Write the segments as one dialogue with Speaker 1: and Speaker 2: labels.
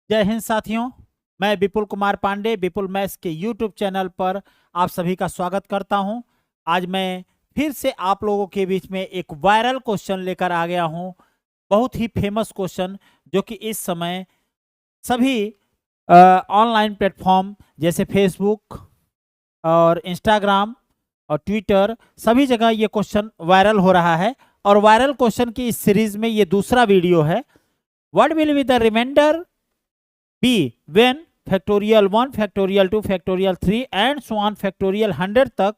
Speaker 1: जय हिंद साथियों, मैं विपुल कुमार पांडे विपुल मैथ्स के यूट्यूब चैनल पर आप सभी का स्वागत करता हूं। आज मैं फिर से आप लोगों के बीच में एक वायरल क्वेश्चन लेकर आ गया हूं। बहुत ही फेमस क्वेश्चन जो कि इस समय सभी ऑनलाइन प्लेटफॉर्म जैसे फेसबुक और इंस्टाग्राम और ट्विटर सभी जगह ये क्वेश्चन वायरल हो रहा है। और वायरल क्वेश्चन की इस सीरीज में ये दूसरा वीडियो है। What will be the reminder be when factorial 1 factorial 2 factorial 3 and so on factorial 100 तक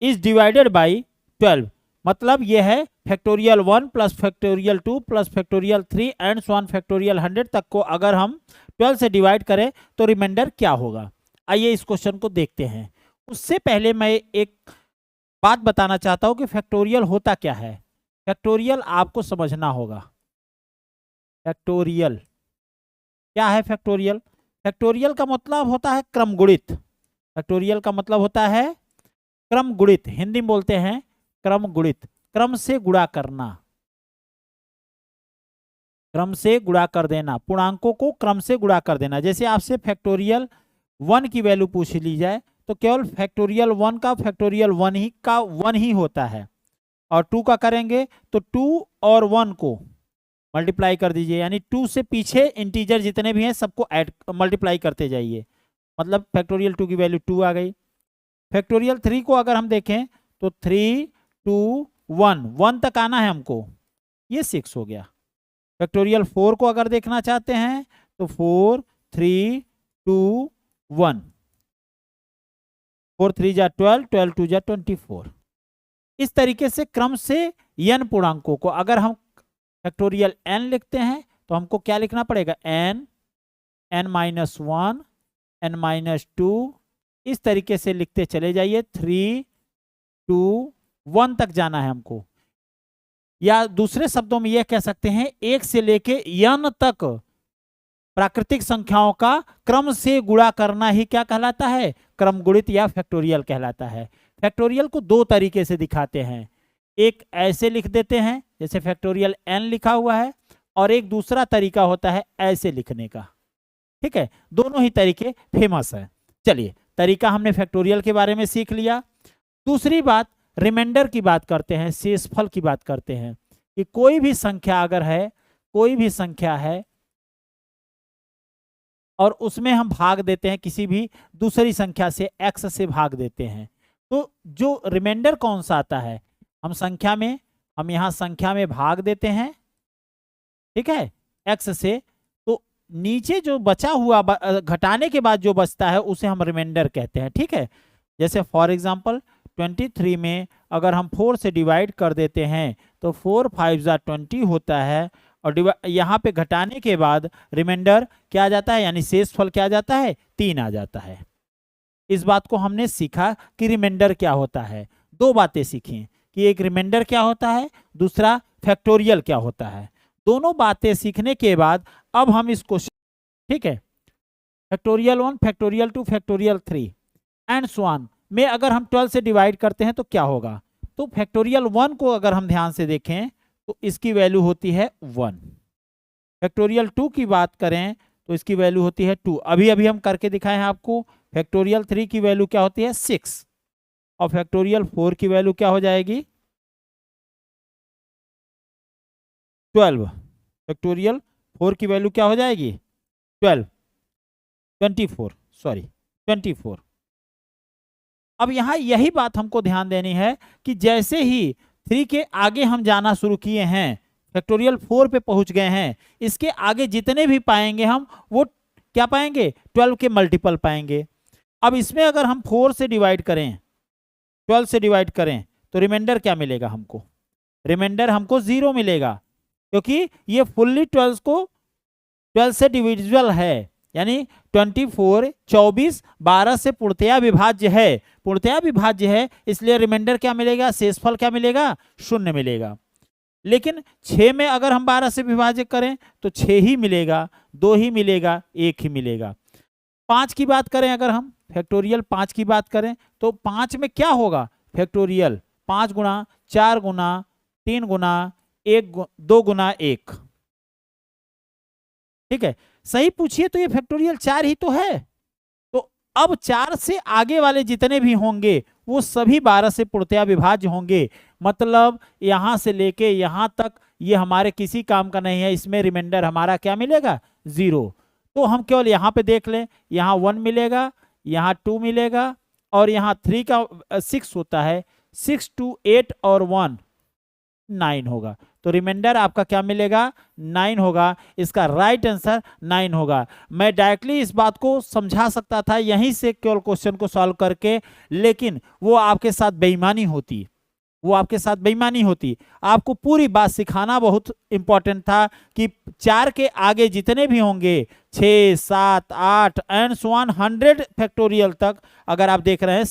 Speaker 1: is divided by 12। मतलब यह है factorial 1 plus factorial 2 plus factorial 3 and so on factorial 100 तक को अगर हम 12 से डिवाइड करें तो रिमाइंडर क्या होगा। आइए इस क्वेश्चन को देखते हैं। उससे पहले मैं एक बात बताना चाहता हूं कि फैक्टोरियल होता क्या है। फैक्टोरियल आपको समझना होगा। फैक्टोरियल क्या है? फैक्टोरियल फैक्टोरियल का मतलब होता है क्रमगुणित। फैक्टोरियल का मतलब होता है क्रमगुणित, हिंदी में बोलते हैं क्रमगुणित, क्रम से गुणा करना, क्रम से गुणा कर देना, पूर्णांकों को क्रम से गुणा कर देना। जैसे आपसे फैक्टोरियल 1 की वैल्यू पूछ ली जाए तो केवल फैक्टोरियल 1 का फैक्टोरियल 1 ही होता है। और 2 का करेंगे तो 2 और 1 को मल्टीप्लाई कर दीजिए, यानी 2 से पीछे इंटीजर जितने भी हैं सबको ऐड मल्टीप्लाई करते जाइए। मतलब फैक्टोरियल 2 की वैल्यू 2 आ गई। फैक्टोरियल 3 को अगर हम देखें तो 3 2 1 तक आना है हमको, ये 6 हो गया। फैक्टोरियल 4 को अगर देखना चाहते हैं तो 4 3 2 1, 4 3 जा 12, 12 2 जा 24। इस तरीके से क्रम से n पूर्णांकों को अगर हम फैक्टोरियल n लिखते हैं तो हमको क्या लिखना पड़ेगा? n, n-1, n-2, इस तरीके से लिखते चले जाइए। 3 2 1 तक जाना है हमको। या दूसरे शब्दों में यह कह सकते हैं 1 से लेके n तक प्राकृतिक संख्याओं का क्रम से गुणा करना ही क्या कहलाता है? क्रमगुणित या फैक्टोरियल कहलाता है। फैक्टोरियल को दो तरीके से दिखाते हैं। एक ऐसे लिख देते हैं जैसे फैक्टोरियल n लिखा हुआ है, और एक दूसरा तरीका होता है ऐसे लिखने का। ठीक है, दोनों ही तरीके फेमस है। चलिए, तरीका हमने फैक्टोरियल के बारे में सीख लिया। दूसरी बात रिमाइंडर की बात करते हैं, शेषफल की बात करते हैं कि कोई भी संख्या अगर है, कोई भी संख्या है और उसमें हम भाग देते हैं, किसी भी दूसरी संख्या से x से भाग देते हैं, तो जो रिमाइंडर कौन सा आता है? हम यहाँ संख्या में भाग देते हैं, ठीक है, x से, तो नीचे जो बचा हुआ घटाने के बाद जो बचता है उसे हम रिमाइंडर कहते हैं। ठीक है, जैसे फॉर एग्जांपल 23 में अगर हम 4 से डिवाइड कर देते हैं तो 4 5 जा 20 होता है, और यहाँ पे घटाने के बाद रिमाइंडर क्या आ जाता है, यानी शेषफल क्या आ जाता है? 3 आ जाता है। इस बात को हमने सीखा कि रिमाइंडर क्या होता है। दो बातें सीखी कि एक रिमाइंडर क्या होता है, दूसरा फैक्टोरियल क्या होता है। दोनों बातें सीखने के बाद अब हम इस क्वेश्चन, ठीक है, factorial 1 factorial 2 factorial 3 and so on में अगर हम 12 से डिवाइड करते हैं तो क्या होगा? तो फैक्टोरियल 1 को अगर हम ध्यान से देखें तो इसकी वैल्यू होती है 1। फैक्टोरियल 2 की बात करें तो इसकी वैल्यू होती है 2। अभी अभी हम करके दिखाए हैं आपको। फैक्टोरियल 3 की वैल्यू क्या होती है? 6। और फैक्टोरियल 4 की वैल्यू क्या हो जाएगी? 12। फैक्टोरियल 4 की वैल्यू क्या हो जाएगी? 24। अब यहाँ यही बात हमको ध्यान देनी है कि जैसे ही 3 के आगे हम जाना शुरू किए हैं, फैक्टोरियल 4 पे पहुंच गए हैं, इसके आगे जितने भी पाएंगे हम वो क्या पाएंगे? 12 के मल्टीपल पाएंगे। अब इसमें अगर हम 4 से डिवाइड करें, 12 से डिवाइड करें तो रिमाइंडर क्या मिलेगा हमको? रिमाइंडर हमको 0 मिलेगा, क्योंकि ये फुल्ली 12 से डिविजिबल है, यानी 24 12 से पूर्णतया विभाज्य है, इसलिए रिमाइंडर क्या मिलेगा? शेषफल क्या मिलेगा? 0 मिलेगा। लेकिन 6 में अगर हम 12 से विभाजित करें तो 6 ही मिलेगा, 2 ही मिलेगा, 1 ही मिलेगा। 5 की बात करें, अगर हम फैक्टोरियल 5 की बात करें तो 5 में क्या होगा? फैक्टोरियल 5 गुना 4 गुना 3 गुना 1 2 गुना 1, ठीक है, सही पूछिए तो ये फैक्टोरियल 4 ही तो है। तो अब 4 से आगे वाले जितने भी होंगे वो सभी 12 से पूर्णतया विभाज्य होंगे। मतलब यहां से लेके यहां तक ये हमारे किसी काम का नहीं है, इसमें रिमाइंडर हमारा क्या मिलेगा, 0। तो हम केवल यहाँ पे देख लें, यहाँ 1 मिलेगा, यहाँ 2 मिलेगा, और यहाँ 3 का 6 होता है, 6 2 8 और 1 9 होगा। तो रिमाइंडर आपका क्या मिलेगा, 9 होगा। इसका राइट आंसर 9 होगा। मैं डायरेक्टली इस बात को समझा सकता था यहीं से केवल क्वेश्चन को सॉल्व करके, लेकिन वो आपके साथ बेईमानी होती, वो आपके साथ बेईमानी होती। आपको पूरी बात सिखाना बहुत इंपॉर्टेंट था कि 4 के आगे जितने भी होंगे 6 7 8 एंड सो ऑन 100 फैक्टोरियल तक अगर आप देख रहे हैं,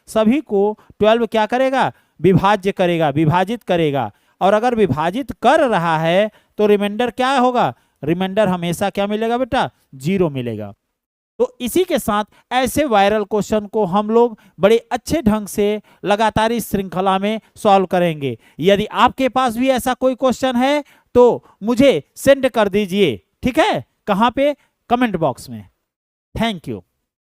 Speaker 1: सभी को 12 क्या करेगा, विभाज्य करेगा, विभाजित करेगा। और अगर विभाजित कर रहा है तो रिमाइंडर क्या होगा, रिमाइंडर हमेशा क्या मिलेगा बेटा, 0 मिलेगा। तो इसी के साथ ऐसे वायरल क्वेश्चन को हम लोग बड़े अच्छे ढंग से लगातार इस श्रृंखला में सॉल्व करेंगे। यदि आपके पास भी ऐसा कोई क्वेश्चन है तो मुझे सेंड कर दीजिए, ठीक है, कहां पे, कमेंट बॉक्स में। Thank you.